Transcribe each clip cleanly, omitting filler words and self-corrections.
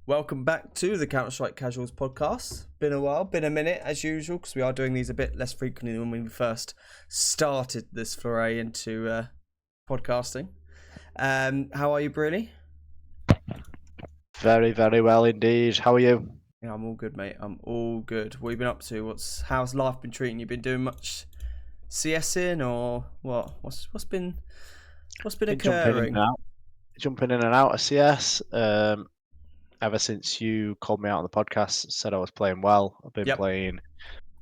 Welcome back to the CounterStrike Casuals podcast. Been a while, been a minute as usual, because we are doing these a bit less frequently than when we first started this foray into podcasting. How are you, Briley? Very, very well indeed. How are you? Yeah, I'm all good, mate. I'm all good. What have you been up to? How's life been treating you? Been doing much CSing or what? What's been Been occurring? jumping in and out of CS. Ever since you called me out on the podcast, said I was playing well. I've been Yep, playing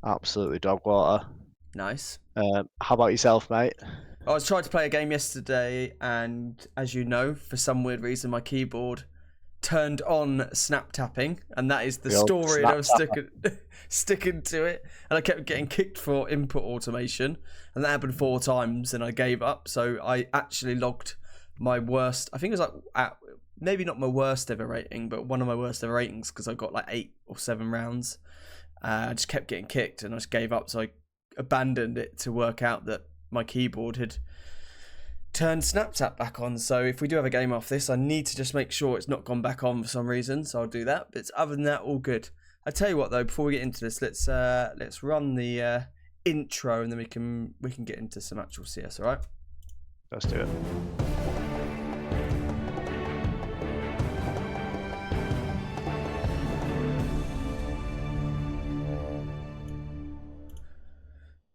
absolutely dog water. nice. How about yourself, mate? I was trying to play a game yesterday, and as you know, for some weird reason, my keyboard turned on snap tapping, and that is the The old story, and I snap was tapper. sticking to it, and I kept getting kicked for input automation, and that happened 4 times, and I gave up. So I actually logged my worst. I think it was maybe not my worst ever rating, but one of my worst ever ratings because I got like 8 or 7 rounds. I just kept getting kicked, and I just gave up. So I abandoned it to work out that my keyboard had turned SnapTap back on. So if we do have a game off this, I need to just make sure it's not gone back on for some reason. So I'll do that. But other than that, all good. I tell you what though, before we get into this, let's run the intro and then we can get into some actual CS. All right. Let's do it.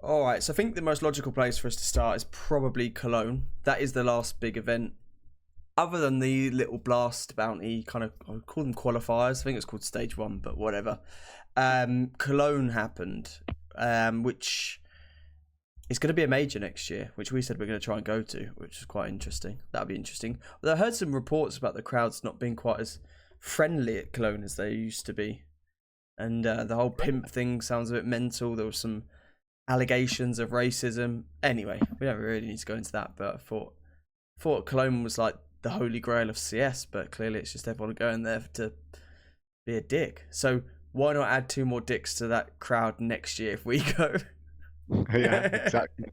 All right. So I think the most logical place for us to start is probably Cologne. That is the last big event. Other than the little blast bounty kind of, I would call them qualifiers. I think it's called stage 1, but whatever. Cologne happened, which is going to be a major next year, which we said we're going to try and go to, which is quite interesting. That'll be interesting. Although I heard some reports about the crowds not being quite as friendly at Cologne as they used to be. And the whole pimp thing sounds a bit mental. There was some allegations of racism. Anyway, we don't really need to go into that, but I thought Cologne was like the holy grail of CS, but clearly it's just everyone going there to be a dick. So why not add 2 more dicks to that crowd next year if we go? Yeah, exactly.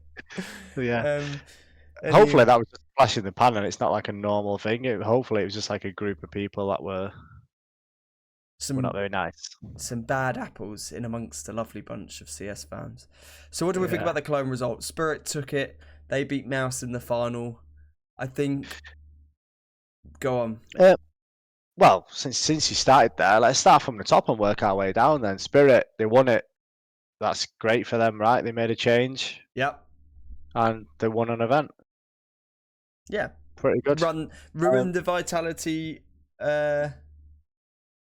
Yeah. Hopefully Anyway, that was just a flash in the pan and it's not like a normal thing. Hopefully it was just like a group of people that were not some very nice. bad apples in amongst a lovely bunch of CS fans. So what do we think Yeah. about the Cologne result? Spirit took it. They beat Mouse in the final. I think. Go on. Well, since you started there, let's start from the top and work our way down then. Spirit, they won it. That's great for them, right? They made a change Yep. and they won an event. Yeah. Pretty good. Ruined the Vitality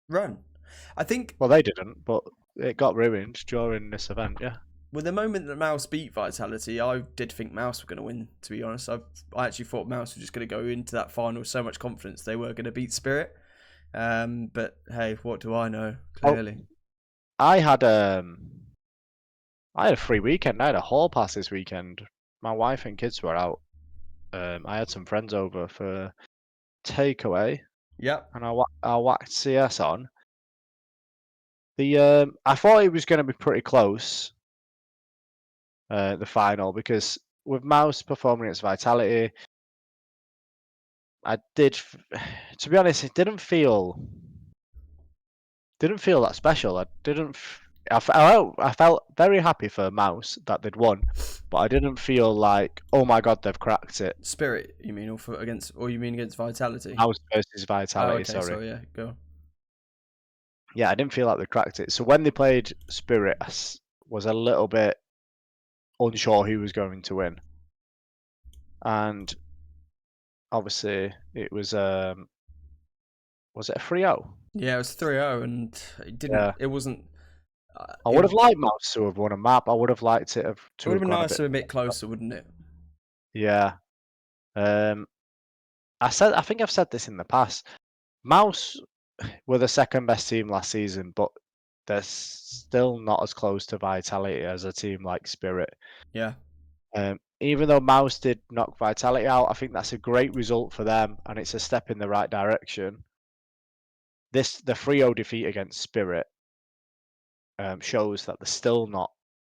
run. I think Well, they didn't, but it got ruined during this event, yeah. with the moment that Mouse beat Vitality, I did think Mouse were going to win, to be honest. I actually thought Mouse were just going to go into that final with so much confidence they were going to beat Spirit. But hey, what do I know? Clearly. I had a free weekend. I had a hall pass this weekend. My wife and kids were out. I had some friends over for takeaway, Yep. and I whacked CS on. I thought it was going to be pretty close, the final, because with Mouse performing against Vitality, to be honest, it didn't feel that special. I felt very happy for Mouse that they'd won, but I didn't feel like, oh my god, they've cracked it. Spirit, you mean, or you mean against Vitality? Mouse versus Oh, Vitality, okay. sorry. So yeah, go. Yeah, I didn't feel like they cracked it. So when they played Spirit, was a little bit unsure who was going to win, and obviously it was it a 3-0? Yeah, it was 3-0, and it didn't. Yeah. It wasn't. I would have liked Mouse to have won a map. I would have liked it It to would have have been gone nicer a bit closer, wouldn't it? Yeah. Um, I think I've said this in the past. Mouse were the second best team last season, but they're still not as close to Vitality as a team like Spirit. Yeah. Even though Mouse did knock Vitality out, I think that's a great result for them, and it's a step in the right direction. The 3-0 defeat against Spirit shows that they're still not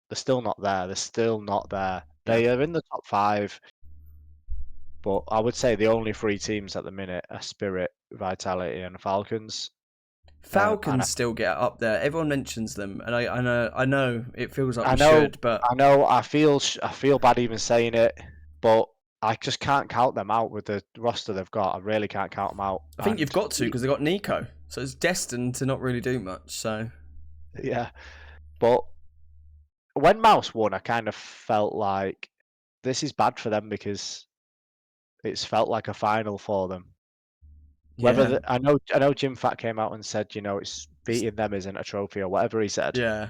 there. They're still not there. Yeah. They are in the top 5, but I would say the only 3 teams at the minute are Spirit, Vitality, and Falcons. Falcons still get up there. Everyone mentions them, and I know it feels like we know, should, but I know, I feel bad even saying it, but I just can't count them out with the roster they've got. I really can't count them out. I think you've got to because they got Nico, so it's destined to not really do much. So yeah, but when Mouse won, I kind of felt like this is bad for them because it's felt like a final for them. yeah, I know Jim Fat came out and said, it's beating them isn't a trophy or whatever he said. yeah,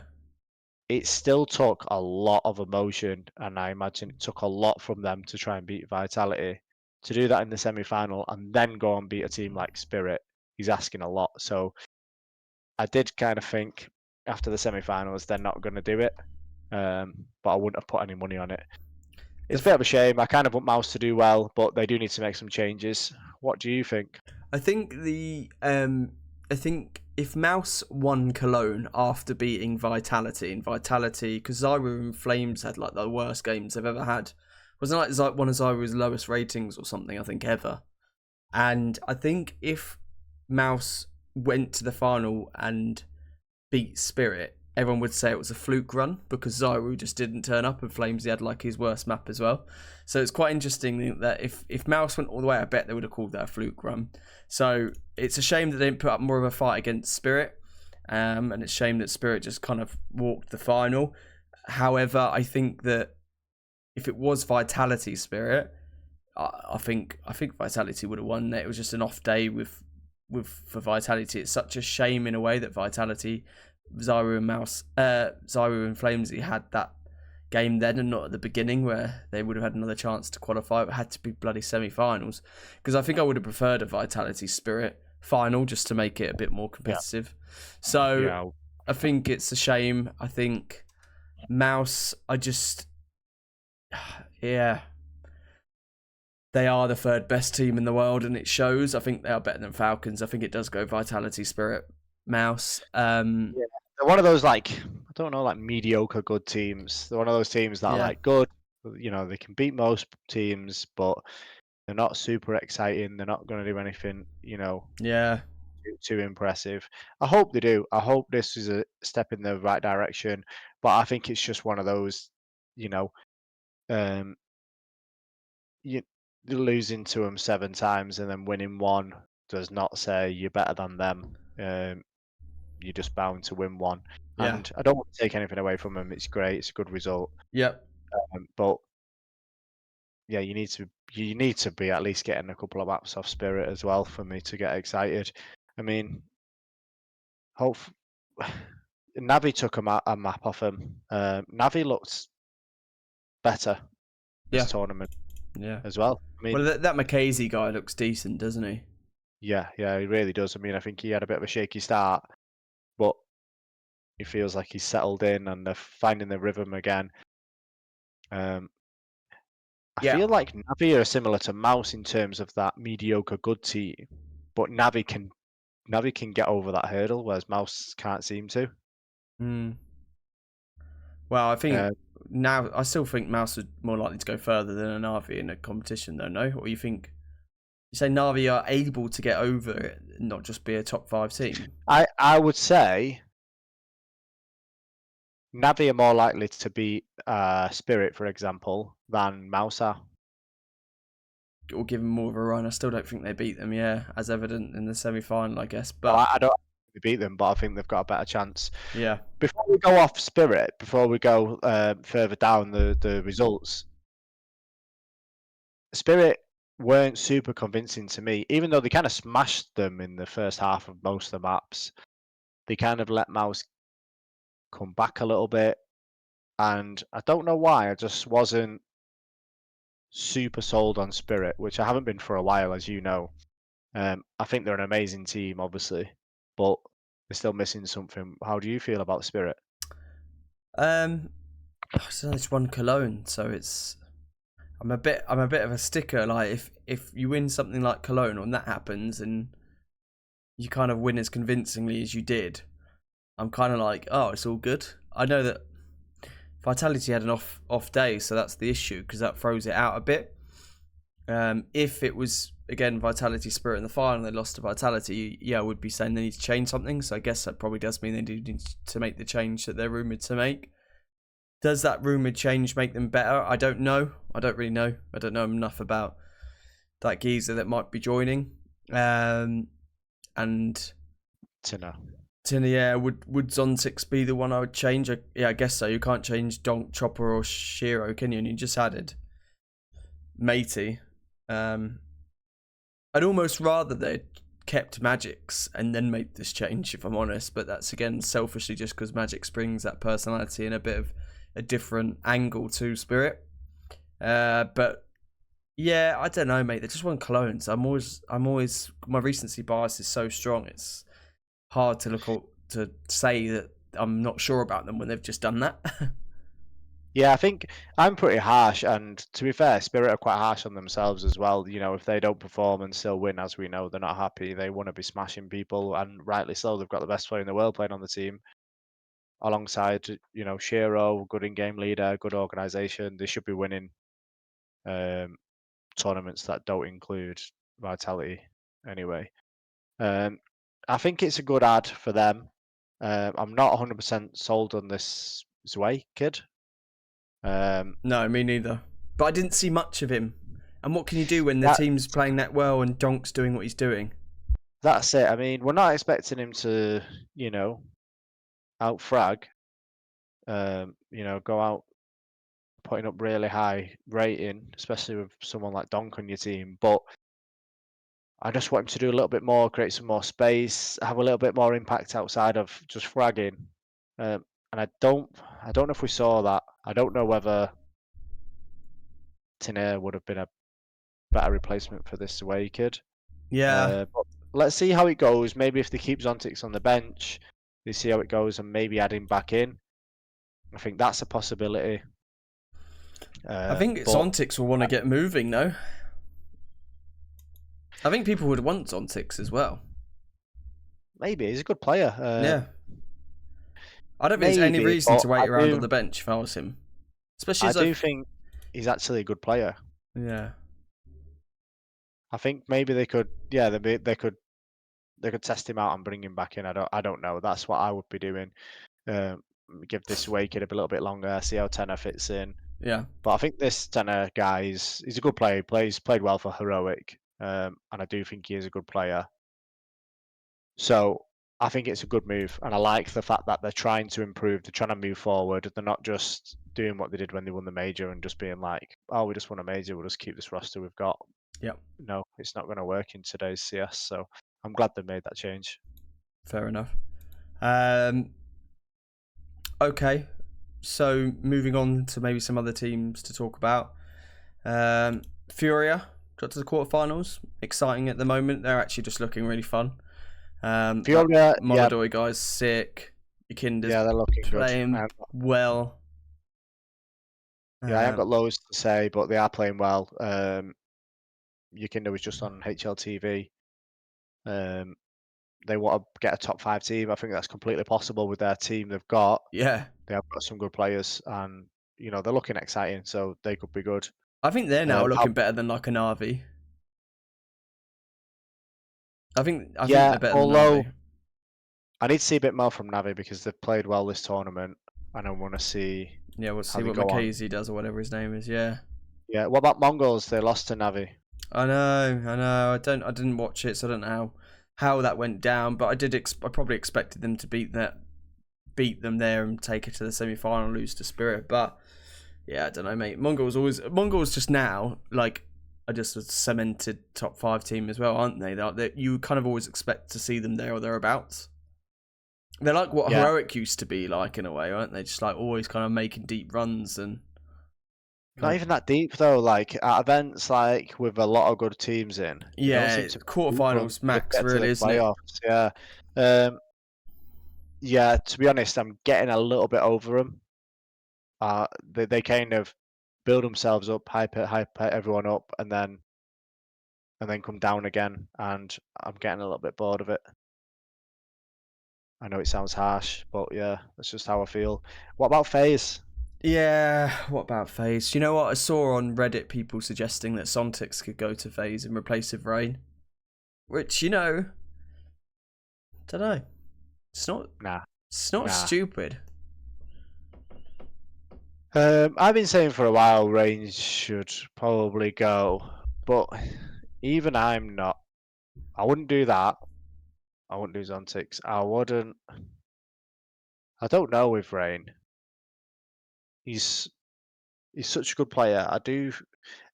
It still took a lot of emotion, and I imagine it took a lot from them to try and beat Vitality. To do that in the semi-final and then go and beat a team like Spirit, he's asking a lot. So I did kind of think after the semi-finals they're not going to do it, but I wouldn't have put any money on it. It's a bit of a shame. I kind of want Mouse to do well, but they do need to make some changes. What do you think? I think if Mouse won Cologne after beating Vitality, because Zyra and Flames had like the worst games they've ever had. Wasn't it like one of Zyra's lowest ratings or something, I think, ever. And I think if Mouse went to the final and beat Spirit, everyone would say it was a fluke run because Zyru just didn't turn up, and Flames, he had like his worst map as well. So it's quite interesting that if Mouse went all the way, I bet they would have called that a fluke run. So it's a shame that they didn't put up more of a fight against Spirit, and it's a shame that Spirit just kind of walked the final. However, I think that if it was Vitality Spirit, I think Vitality would have won. It was just an off day for Vitality. It's such a shame in a way that Vitality, Zyru and Flamesy had that game then and not at the beginning where they would have had another chance to qualify. It had to be bloody semi-finals, because I think I would have preferred a Vitality Spirit final just to make it a bit more competitive. Yeah. So I think it's a shame. I think Mouse, they are the third best team in the world, and it shows. I think they are better than Falcons. I think it does go Vitality, Spirit, Mouse. They're one of those like mediocre good teams. They're one of those teams that are like good. They can beat most teams, but they're not super exciting. They're not going to do anything, too impressive. I hope they do. I hope this is a step in the right direction. But I think it's just one of those, losing to them 7 times and then winning one does not say you're better than them. You're just bound to win one. Yeah. And I don't want to take anything away from them. It's great. It's a good result. Yep. But yeah, you need to be at least getting a couple of maps off Spirit as well for me to get excited. I mean, Navi took a map off him. Navi looked better this tournament. Yeah. As well. I mean, well, that McKaysey guy looks decent, doesn't he? Yeah, he really does. I mean, I think he had a bit of a shaky start, but he feels like he's settled in and they're finding the rhythm again. I feel like Navi are similar to Mouse in terms of that mediocre good team, but Navi can get over that hurdle, whereas Mouse can't seem to. Well, I think now I still think Mouse is more likely to go further than a Na'Vi in a competition, though. No, or you think you say Na'Vi are able to get over it, and not just be a top 5 team? I would say Navi are more likely to beat Spirit, for example, than Mouse are. Or give them more of a run. I still don't think they beat them, as evident in the semi-final, I guess. But I don't think they beat them, but I think they've got a better chance. Yeah. Before we go off Spirit, before we go further down the results, Spirit weren't super convincing to me, even though they kind of smashed them in the first half of most of the maps. They kind of let Mouse come back a little bit, and I don't know why, I just wasn't super sold on Spirit, which I haven't been for a while, as you know. I think they're an amazing team, obviously, but they're still missing something. How do you feel about Spirit? It's one Cologne, so I'm a bit of a sticker. Like if you win something like Cologne and that happens and you kind of win as convincingly as you did, I'm kind of like, oh, it's all good. I know that Vitality had an off day, so that's the issue because that throws it out a bit. If it was again, Vitality Spirit in the final, they lost to Vitality, yeah, I would be saying they need to change something. So I guess that probably does mean they do need to make the change that they're rumoured to make. Does that rumoured change make them better? I don't know. I don't really know. I don't know enough about that geezer that might be joining. And Tina. yeah, would zont1x be the one I would change? Yeah, I guess so. You can't change Donk, Chopper, or Shiro, can you? And you just added Matey. I'd almost rather they'd kept Magic's and then made this change, if I'm honest. But that's, again, selfishly just because Magic's brings that personality and a bit of a different angle to Spirit. But yeah, I don't know, mate. They just want clones. I'm always my recency bias is so strong. It's hard to say that I'm not sure about them when they've just done that. Yeah, I think I'm pretty harsh, and to be fair, Spirit are quite harsh on themselves as well. You know, if they don't perform and still win, as we know, they're not happy. They want to be smashing people, and rightly so. They've got the best player in the world playing on the team, alongside Shiro, good in-game leader, good organisation. They should be winning tournaments that don't include Vitality anyway. I think it's a good ad for them. I'm not 100% sold on this Zwei kid. No, me neither. But I didn't see much of him. And what can you do when the That- team's playing that well and Donk's doing what he's doing? That's it. I mean, we're not expecting him to, out frag, go out putting up really high rating, especially with someone like Donk on your team. But I just want him to do a little bit more, create some more space, have a little bit more impact outside of just fragging. And I don't know if we saw that. I don't know whether tN1R would have been a better replacement for this away kid. Yeah. But let's see how it goes. Maybe if they keep zont1x on the bench, they see how it goes and maybe add him back in. I think that's a possibility. I think But zont1x will want to get moving, though. I think people would want zont1x as well. maybe he's a good player. Yeah. I don't think there's any maybe, reason to but wait around on the bench if I was him. Especially I as do think he's actually a good player. Yeah. I think maybe they could, yeah, they could test him out and bring him back in. I don't know. That's what I would be doing. Give this away kid a little bit longer, see how tN1R fits in. Yeah. But I think this tN1R guy he's a good player. He played well for Heroic, and I do think he is a good player. So I think it's a good move, and I like the fact that they're trying to improve. They're trying to move forward. They're not just doing what they did when they won the major and just being like, "Oh, we just won a major. We'll just keep this roster we've got." Yep. No, it's not going to work in today's CS. So I'm glad they made that change. Fair enough. Okay. So moving on to maybe some other teams to talk about. Furia got to the quarterfinals. Exciting at the moment. They're actually just looking really fun. Furia, Molodoi guys sick. Yakinda's they're looking playing good. well. Yeah, I haven't got loads to say, but they are playing well. Yakinda was just on HLTV. They want to get a top 5 team. I think that's completely possible with their team they've got. Yeah. They have got some good players, and they're looking exciting, so they could be good. I think they're now looking better than like a Na'Vi. I think they're better than Na'Vi. I need to see a bit more from Navi because they've played well this tournament, and I want to see. Yeah, we'll see what McKaysey does or whatever his name is. Yeah. Yeah. What about Mongols? They lost to Navi. I know. I didn't watch it, so I don't know how that went down. But I probably expected them to beat them there and take it to the semi-final, lose to Spirit. But yeah, I don't know, mate. Mongols just now like are just a cemented top 5 team as well, aren't they? That you kind of always expect to see them there or thereabouts. They're like what Heroic used to be like in a way, aren't they? Just like always kind of making deep runs and. Not even that deep though. Like at events, like with a lot of good teams in. Yeah, quarterfinals max, really, isn't it? Yeah. Yeah. To be honest, I'm getting a little bit over them. They kind of build themselves up, hype everyone up, and then come down again. And I'm getting a little bit bored of it. I know it sounds harsh, but yeah, that's just how I feel. What about FaZe? Yeah, what about FaZe? You know what? I saw on Reddit people suggesting that zont1x could go to FaZe and replace with Rain. Which, don't know. It's not Nah. stupid. I've been saying for a while Rain should probably go, but even I'm not. I wouldn't do that. I wouldn't do zont1x. I don't know with Rain. He's such a good player.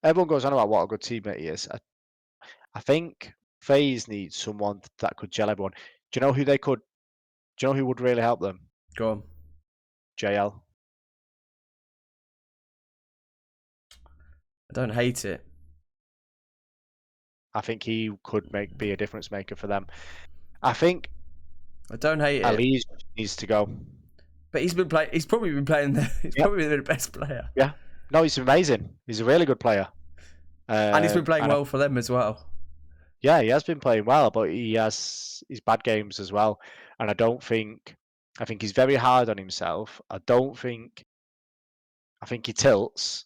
Everyone goes on about what a good teammate he is. I think FaZe needs someone that could gel everyone. Do you know who they could? Do you know who would really help them? Go on. JL. I don't hate it. I think he could be a difference maker for them. I think I don't hate it. Elige needs to go. But he's probably been playing there. He's probably been the best player. Yeah. No, he's amazing. He's a really good player. And he's been playing well for them as well. Yeah, he has been playing well, but he has his bad games as well. And I think he's very hard on himself. I think he tilts.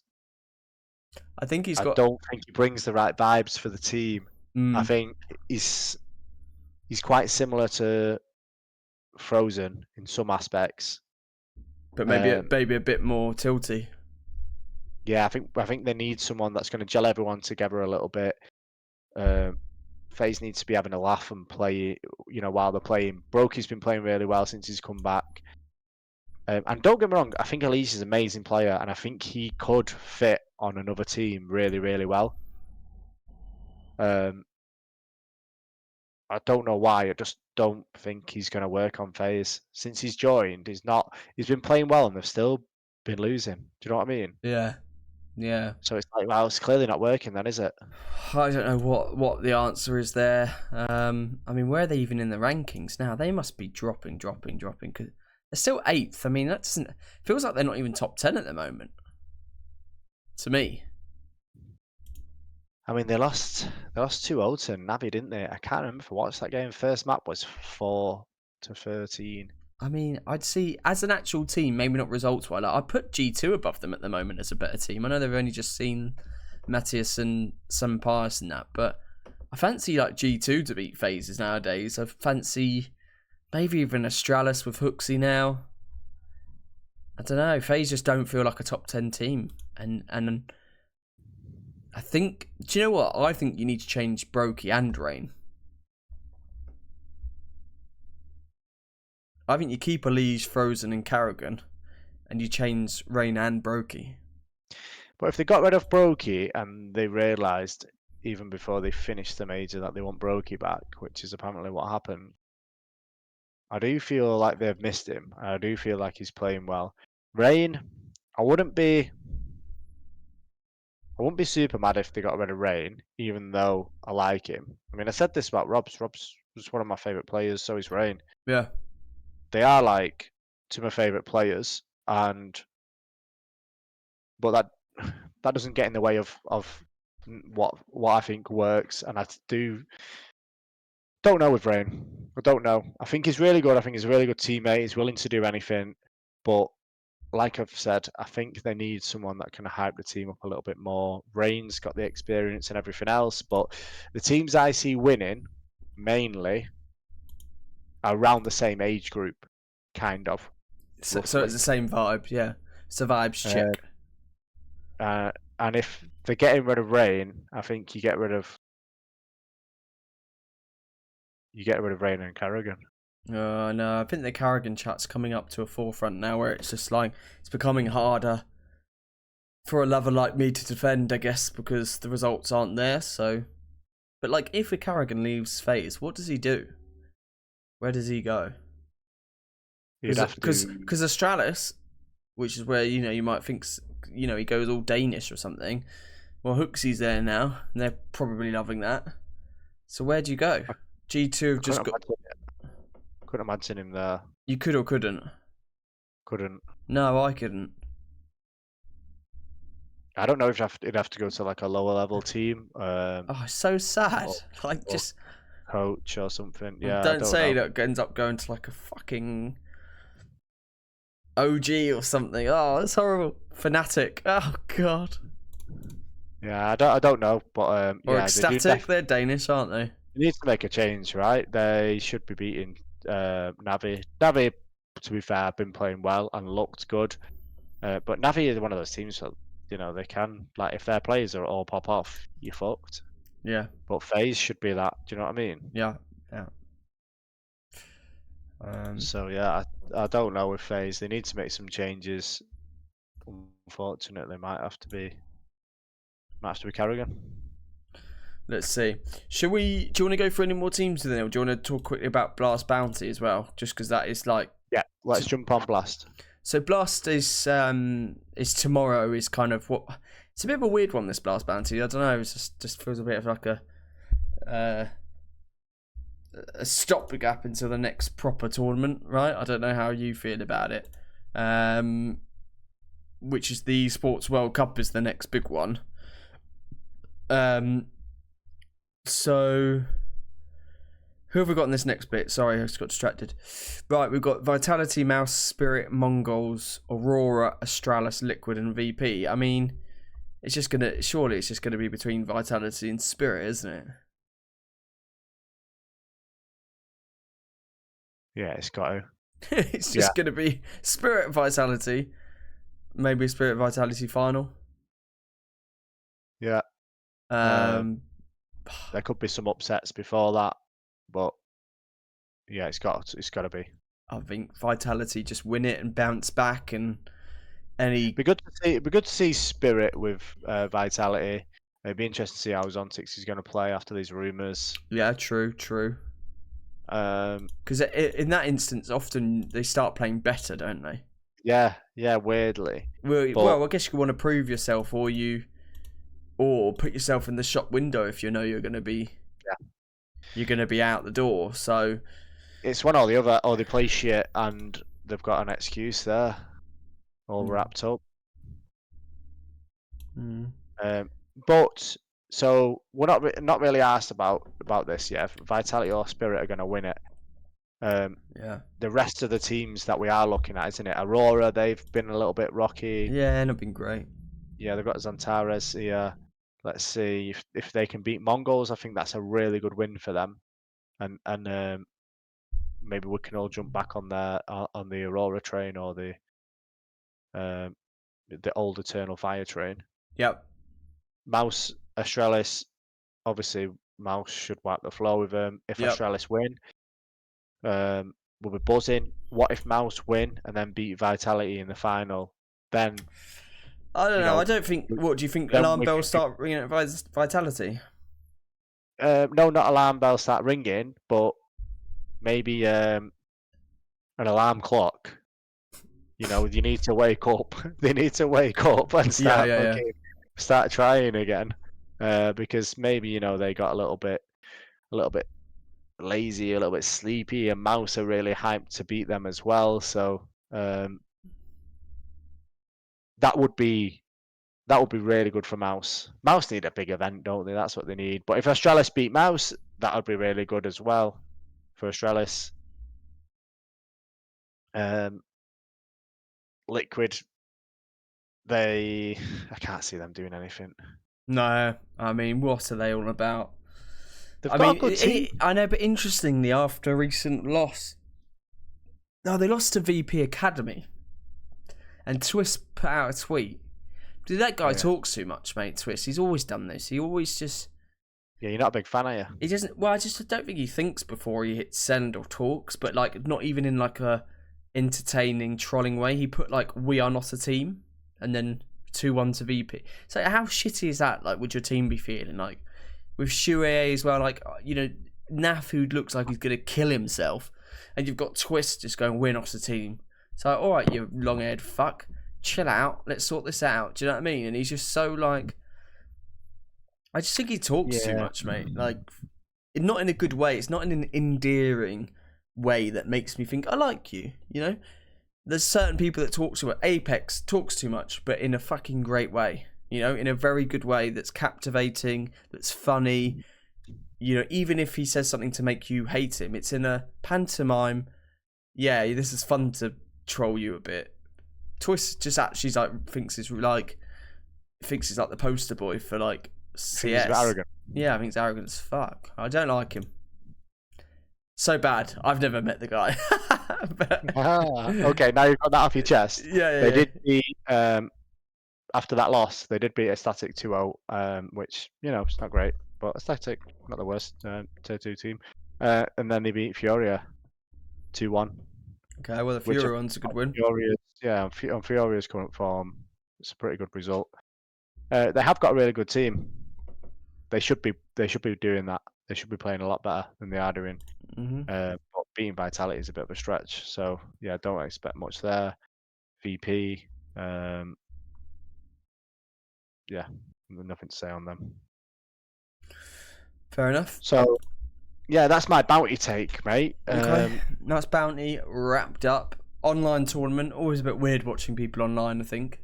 I think I don't think he brings the right vibes for the team. I think he's quite similar to Frozen in some aspects. But maybe a bit more tilty. Yeah, I think they need someone that's going to gel everyone together a little bit. FaZe needs to be having a laugh and play, while they're playing. Brokey's been playing really well since he's come back. And don't get me wrong, I think Elige is an amazing player, and I think he could fit on another team really, really well. I don't know why. I just don't think he's going to work on FaZe. Since he's joined, he's been playing well, and they've still been losing. Do you know what I mean? Yeah. Yeah. So it's like, well, it's clearly not working then, is it? I don't know what the answer is there. I mean, where are they even in the rankings now? They must be dropping, because they're still 8th. I mean, feels like they're not even top 10 at the moment. To me. I mean, they lost 2-0 to Navi, didn't they? I can't remember for what's that game. First map was 4-13. I mean, I'd see as an actual team, maybe not results-wise. Like, I'd put G2 above them at the moment as a better team. I know they've only just seen Matthias and some Pius and that, but I fancy like G2 to beat FaZes nowadays. I fancy maybe even Astralis with Hooksy now. I don't know. FaZe just don't feel like a top 10 team, and I think, do you know what? I think you need to change Brokey and Rain. I think you keep Elige, Frozen, and Karrigan, and you change Rain and Brokey. But if they got rid of Brokey and they realised, even before they finished the major, that they want Brokey back, which is apparently what happened, I do feel like they've missed him. I do feel like he's playing well. Rain, I wouldn't be super mad if they got rid of Rain, even though I like him. I mean, I said this about Robs. Robs was one of my favourite players, so is Rain. Yeah. They are like two of my favourite players, but that doesn't get in the way of what I think works, and I don't know with Rain. I don't know. I think he's really good. I think he's a really good teammate. He's willing to do anything, but like I've said, I think they need someone that can hype the team up a little bit more. Rain's got the experience and everything else, but the teams I see winning mainly are around the same age group, kind of. So it's the same vibe, yeah. It's a vibes chip. And if they're getting rid of Rain, I think you get rid of Rain and Karrigan. No, I think the Karrigan chat's coming up to a forefront now, where it's just like it's becoming harder for a lover like me to defend, I guess, because the results aren't there. So, but like, if a Karrigan leaves FaZe, what does he do? Where does he go? Because Astralis, which is where you might think he goes all Danish or something. Well, Hooksy's there now, and they're probably loving that. So where do you go? G2 have just got. Couldn't imagine him there. You could or couldn't? Couldn't. No, I couldn't. I don't know if it'd have to go to like a lower level team. It's so sad. Like just coach or something. Yeah. Don't say that ends up going to like a fucking OG or something. Oh, that's horrible. Fnatic. Oh god. Yeah, I don't know, but Or yeah, Ecstatic. They're Danish, aren't they? they need to make a change, right? They should be beating Navi. Navi, to be fair, have been playing well and looked good, but Navi is one of those teams that they can, like, if their players are all pop off, you're fucked. Yeah. But FaZe should be that. Do you know what I mean? Yeah. Yeah. So yeah, I don't know with FaZe. They need to make some changes. Unfortunately, might have to be Carrigan. Let's see. Do you want to go for any more teams then, or do you want to talk quickly about Blast Bounty as well? Just because that is like. Yeah, let's jump on Blast. So Blast is tomorrow. Is kind of what. It's a bit of a weird one. This Blast Bounty. I don't know. It just feels a bit of like a stopgap until the next proper tournament, right? I don't know how you feel about it. Which is the Esports World Cup is the next big one. So who have we got in this next bit? Sorry, I just got distracted. Right, we've got Vitality, Mouse, Spirit, Mongols, Aurora, Astralis, Liquid, and VP. I mean, surely it's just gonna be between Vitality and Spirit, isn't it? Yeah, it's got to. It's just gonna be Spirit Vitality, maybe Spirit Vitality final. Yeah. There could be some upsets before that, but yeah, it's got to be. I think Vitality just win it and bounce back, and It'd be good to see Spirit with Vitality. It'd be interesting to see how zont1x is going to play after these rumours. Yeah, true. Because in that instance, often they start playing better, don't they? Yeah, weirdly. Well, I guess you want to prove yourself, or put yourself in the shop window if you know you're going to be out the door. So it's one or the other, or they play shit and they've got an excuse there, all wrapped up. But so we're not really asked about this yet. If Vitality or Spirit are going to win it. The rest of the teams that we are looking at, isn't it? Aurora, they've been a little bit rocky. Yeah, not been great. Yeah, they've got zont1x here. Let's see if they can beat Mongols. I think that's a really good win for them, and maybe we can all jump back on the Aurora train or the old Eternal Fire train. Yep. Mouse, Astralis, obviously Mouse should wipe the floor with them. If Astralis win, we'll be buzzing. What if Mouse win and then beat Vitality in the final? Then I don't know. I don't think. What do you think? Alarm bells start ringing at Vitality? No, not alarm bells start ringing, but maybe an alarm clock. You need to wake up. They need to wake up and start trying again, because maybe they got a little bit lazy, a little bit sleepy, and Mouse are really hyped to beat them as well. So that would be really good for Mouse. Mouse need a big event, don't they? That's what they need. But if Astralis beat Mouse, that would be really good as well for Astralis. Liquid, I can't see them doing anything. No, I mean, what are they all about? I mean, I know, but interestingly, after a recent loss, they lost to VP Academy, and Twist put out a tweet. Dude, that guy talks too much, mate. Twist. He's always done this. He always just. Yeah, you're not a big fan, are you? He doesn't. Well, I don't think he thinks before he hits send or talks, but like not even in like a entertaining, trolling way. He put like "We are not a team," and then 2-1 to VP. So how shitty is that? Like, would your team be feeling like with Shue as well? Like, Naf, who looks like he's gonna kill himself, and you've got Twist just going, "We're not a team." So all right, you long-haired fuck. Chill out, let's sort this out. Do you know what I mean? And he's just so like, I just think he talks too much, mate. Like, not in a good way. It's not in an endearing way that makes me think I like you. There's certain people that talk too much. Apex talks too much, but in a fucking great way. In a very good way that's captivating, that's funny. Even if he says something to make you hate him, it's in a pantomime. Yeah, this is fun to troll you a bit. Twist just actually like thinks he's like the poster boy for like CS. He's arrogant. Yeah, I think he's arrogant as fuck. I don't like him. So bad. I've never met the guy. Okay, now you've got that off your chest. Yeah. They did beat after that loss. They did beat Ecstatic 2-0, which it's not great, but Ecstatic not the worst tier 2 team. And then they beat Furia 2-1. Okay, well the Furia one's a good win. On Furia's current form, it's a pretty good result. They have got a really good team. They should be doing that. They should be playing a lot better than they are doing. But beating Vitality is a bit of a stretch. So yeah, don't expect much there. VP, nothing to say on them. Fair enough. So yeah, that's my bounty take, mate. Okay, that's bounty wrapped up. Online tournament, always a bit weird watching people online, I think.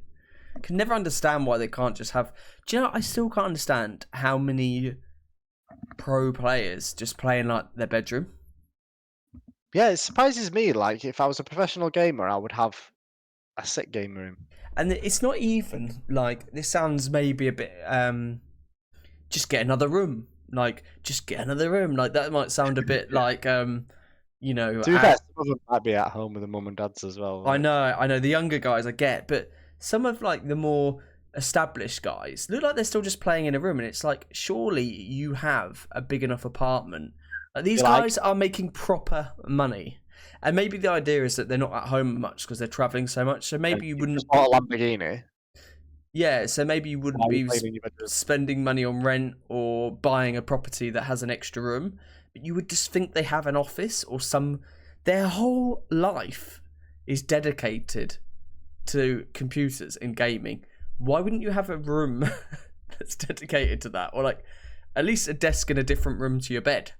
Can never understand why they can't just have... Do you know, I still can't understand how many pro players just play in like their bedroom. Yeah, it surprises me. Like, if I was a professional gamer, I would have a sick game room. And it's not even like, this sounds maybe a bit just get another room. Like, just get another room. Like, that might sound a bit like To be fair, some of them might be at home with the mum and dads as well. I know the younger guys I get, but some of like the more established guys look like they're still just playing in a room, and it's like, surely you have a big enough apartment. Like, these guys are making proper money, and maybe the idea is that they're not at home much because they're traveling so much. So maybe you wouldn't bought a Lamborghini. Yeah, so maybe you wouldn't be spending money on rent or buying a property that has an extra room, but you would just think they have an office or some. Their whole life is dedicated to computers and gaming. Why wouldn't you have a room that's dedicated to that, or like at least a desk in a different room to your bed?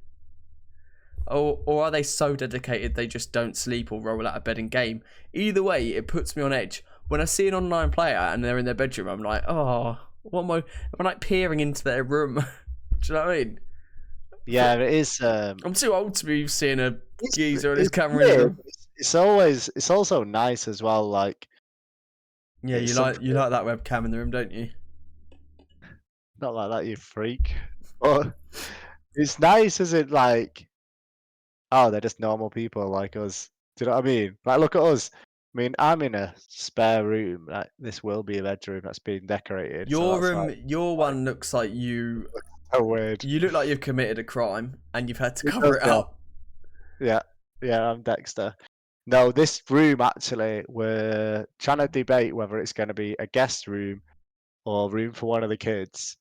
Or are they so dedicated they just don't sleep or roll out of bed and game? Either way, it puts me on edge. When I see an online player and they're in their bedroom, I'm like, oh, what am I? I'm like peering into their room. Do you know what I mean? Yeah, it is. I'm too old to be seeing a geezer on his camera in the room. It's also nice as well. Like, yeah, you like that webcam in the room, don't you? Not like that, you freak. But it's nice, is it? Like, oh, they're just normal people like us. Do you know what I mean? Like, look at us. I mean, I'm in a spare room. Like, this will be a bedroom that's being decorated. Your room, your one looks like you. So weird. You look like you've committed a crime and you've had to cover it up. Yeah, I'm Dexter. No, this room actually, we're trying to debate whether it's going to be a guest room or room for one of the kids.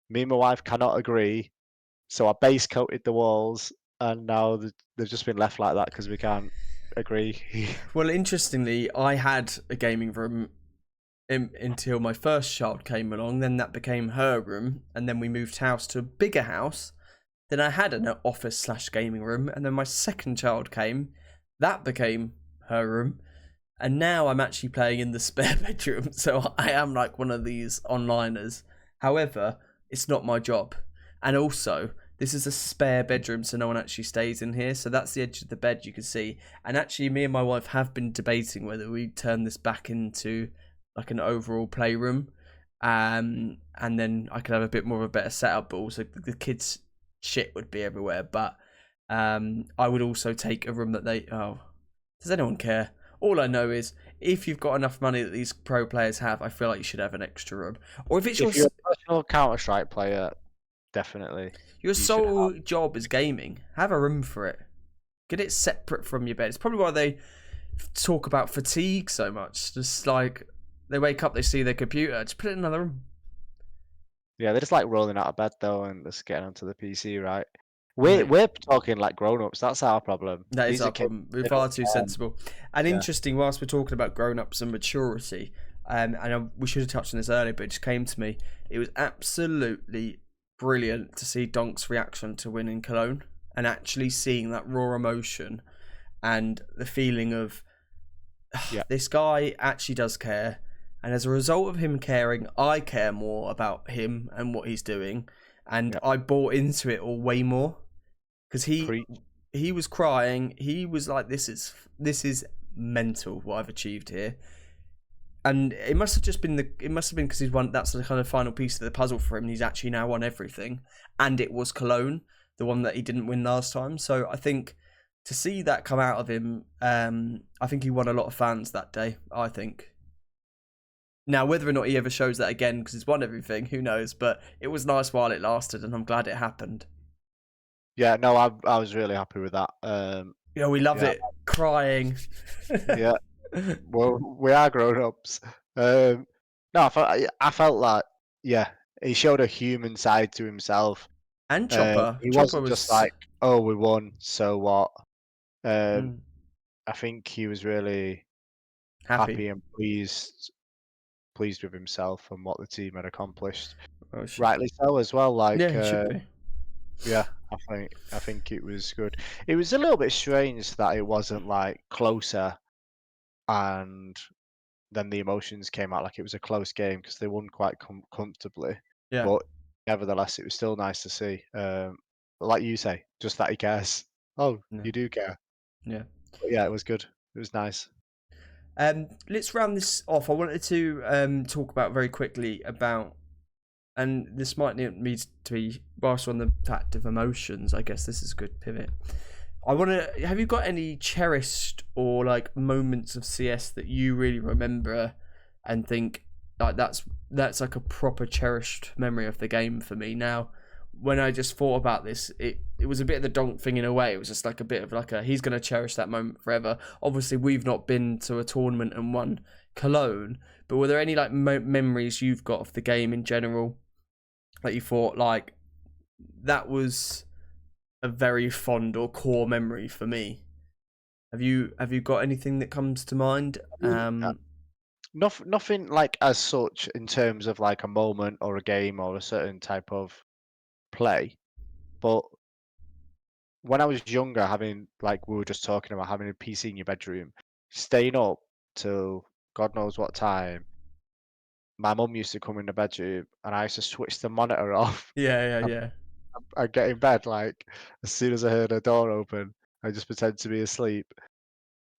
Me and my wife cannot agree, so I base coated the walls, and now they've just been left like that because we can't agree. Well, interestingly, I had a gaming room until my first child came along. Then that became her room, and then we moved house to a bigger house. Then I had an office/gaming room, and then my second child came. That became her room, and now I'm actually playing in the spare bedroom. So I am like one of these onliners. However, it's not my job, and also this is a spare bedroom, so no one actually stays in here. So that's the edge of the bed you can see. And actually, me and my wife have been debating whether we turn this back into like an overall playroom, and then I could have a bit more of a better setup, but also the kids' shit would be everywhere. But I would also take a room that does anyone care? All I know is if you've got enough money that these pro players have, I feel like you should have an extra room. Or if you're a professional CounterStrike player, definitely. Your sole job is gaming, have a room for it. Get it separate from your bed. It's probably why they talk about fatigue so much. Just like they wake up, they see their computer, just put it in another room. Yeah, they're just like rolling out of bed though and just getting onto the PC, right? We're talking like grown-ups. That's our problem. That is our problem. We're far too sensible. And interesting, whilst we're talking about grown-ups and maturity, and we should have touched on this earlier, but it just came to me. It was absolutely brilliant to see Donk's reaction to winning Cologne and actually seeing that raw emotion and the feeling of this guy actually does care. And as a result of him caring, I care more about him and what he's doing. And I bought into it all way more. Because he was crying. He was like, this is mental what I've achieved here. And it must have just been because he's won. That's the kind of final piece of the puzzle for him. He's actually now won everything, and it was Cologne, the one that he didn't win last time. So I think to see that come out of him, I think he won a lot of fans that day. I think. Now, whether or not he ever shows that again because he's won everything, who knows? But it was nice while it lasted, and I'm glad it happened. Yeah, no, I was really happy with that. We loved yeah. it, crying. Yeah. Well, we are grown-ups. No, I felt like, he showed a human side to himself. And Chopper. He Chopper wasn't was just like, oh, we won, so what? mm, I think he was really happy and pleased with himself and what the team had accomplished. Oh, shit. Rightly so as well. Like, Yeah, it should be. yeah, I think it was good. It was a little bit strange that it wasn't like closer, and then the emotions came out like it was a close game because they won quite comfortably. Yeah. But nevertheless, it was still nice to see. But like you say, just that he cares. Oh, No. you do care. Yeah. But yeah, it was good. It was nice. Let's round this off. I wanted to talk about very quickly about, and this might need to be whilst we're on the fact of emotions. I guess this is a good pivot. Have you got any cherished or like moments of CS that you really remember and think like that's like a proper cherished memory of the game for me? Now, when I just thought about this, it was a bit of the donk thing in a way. It was just like a bit of like he's going to cherish that moment forever. Obviously, we've not been to a tournament and won Cologne, but were there any like memories you've got of the game in general that you thought like that was a very fond or core memory for me? Have you got anything that comes to mind? Nothing like as such in terms of like a moment or a game or a certain type of play, but when I was younger, having like we were just talking about having a PC in your bedroom, staying up till God knows what time. My mum used to come in the bedroom and I used to switch the monitor off Yeah. and get in bed like as soon as I heard her door open, I just pretend to be asleep.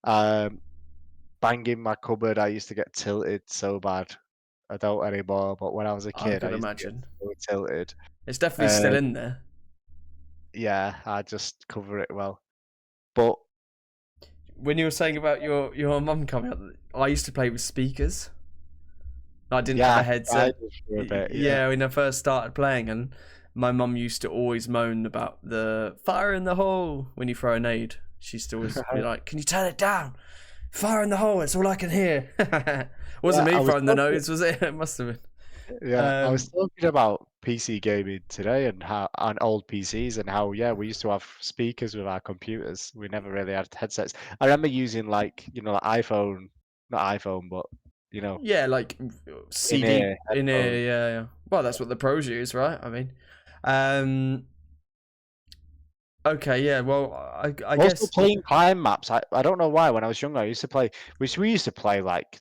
Banging my cupboard, I used to get tilted so bad. I don't anymore, but when I was a I kid, I could used to get imagine. so tilted. It's definitely still Um, in there. yeah, I just cover it well. But When you were saying about your mum coming up, I used to play with speakers. I didn't have a I headset. did for a bit, Yeah, when I first started playing, and my mum used to always moan about the fire in the hole when you throw a nade. She used to always be like, "Can you turn it down? Fire in the hole. It's all I can hear." Wasn't Yeah, me I was throwing the talking nodes, was it? It must have been. I was talking about PC gaming today and how on old PCs and how we used to have speakers with our computers. We never really had headsets. I remember using like like iPhone, not iPhone, but Yeah, like CD in-ear in here. headphones. Yeah. Well, that's what the pros use, right? I mean, um, okay, yeah. Well, I Also guess. playing climb maps. I don't know why. When I was younger, I used to play. We used to play like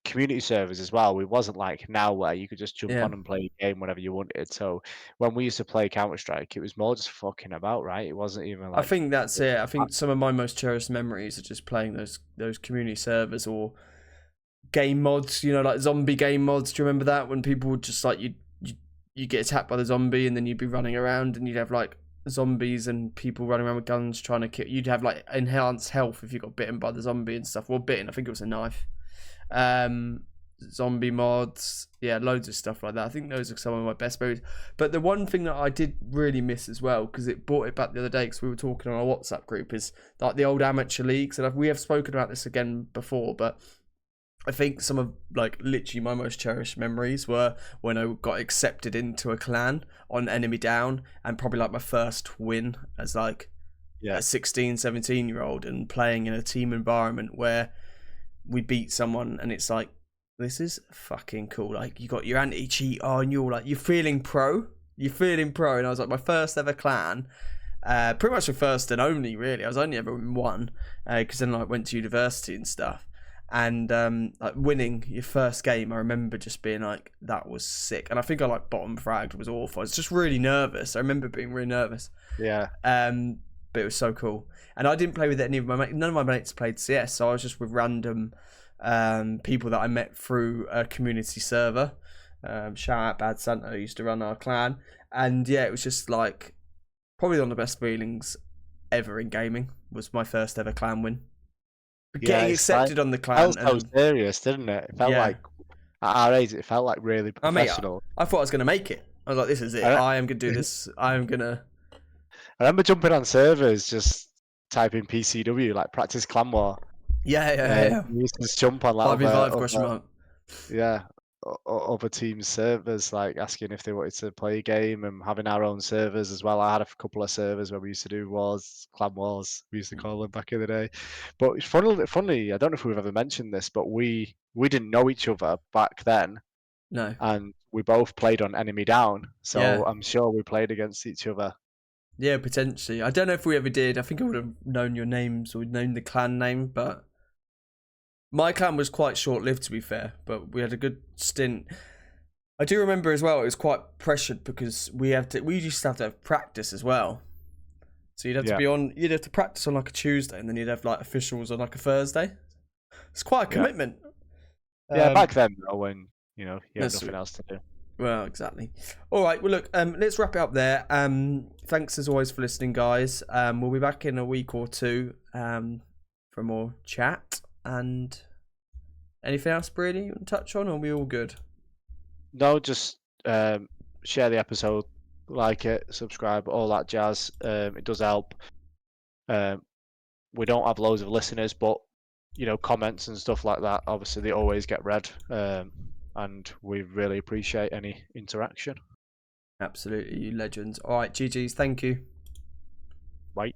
community servers as well. It wasn't like now where you could just jump Yeah. on and play a game whenever you wanted. So when we used to play CounterStrike, it was more just fucking about, right? It wasn't even I like think that's it. I think some of my most cherished memories are just playing those community servers or game mods. Like zombie game mods. Do you remember that when people would just like you get attacked by the zombie and then you'd be running around and you'd have like zombies and people running around with guns trying to kill. You'd have like enhanced health if you got bitten by the zombie and stuff. Well, bitten. I think it was a knife. Zombie mods, loads of stuff like that. I think those are some of my best memories. But the one thing that I did really miss as well, because it brought it back the other day, because we were talking on our WhatsApp group, is like the old amateur leagues, and we have spoken about this again before. But I think some of like literally my most cherished memories were when I got accepted into a clan on Enemy Down, and probably like my first win as like a 16, 17-year-old, and playing in a team environment where we beat someone and it's like, this is fucking cool. Like you got your anti-cheat on, you're feeling pro. And I was like my first ever clan, pretty much the first and only really. I was only ever in one, because then I went to university and stuff. And like winning your first game, I remember just being like, that was sick. And I think I like bottom fragged, was awful. I was just really nervous. I remember being really nervous. Yeah. But it was so cool. And I didn't play with any of my mates. None of my mates played CS, so I was just with random people that I met through a community server. Shout out Bad Santa, who used to run our clan. And yeah, it was just like probably one of the best feelings ever in gaming. Was my first ever clan win. Getting accepted on the clan. It felt so serious, didn't it? It felt like, at our age, it felt like really professional. I thought I was going to make it. I was like, this is it. I am going to do this. I am going to... I remember jumping on servers, just typing PCW, like practice clan war. Yeah. We used to jump on like 5v5 question mark. Yeah, other teams' servers, like asking if they wanted to play a game, and having our own servers as well. I had a couple of servers where we used to do wars, clan wars, we used to call them back in the day. But it's funny, I don't know if we've ever mentioned this, but we didn't know each other back then. No. And we both played on Enemy Down, so Yeah. I'm sure we played against each other. Yeah, potentially. I don't know if we ever did. I think I would have known your names or known the clan name, but my clan was quite short-lived, to be fair, but we had a good stint. I do remember as well, it was quite pressured because we used to have practice as well. So you'd have to be on, you'd have to practice on like a Tuesday, and then you'd have like officials on like a Thursday. It's quite a commitment. Yeah, back then though, when you had nothing else to do. Well, exactly. All right. Well, look, let's wrap it up there. Thanks as always for listening, guys. We'll be back in a week or two for more chat. And anything else, Brady, you want to touch on, or are we all good? No, just share the episode, like it, subscribe, all that jazz. It does help. We don't have loads of listeners, but comments and stuff like that, obviously they always get read. And we really appreciate any interaction. Absolutely, you legends. All right, GG's, thank you. Bye.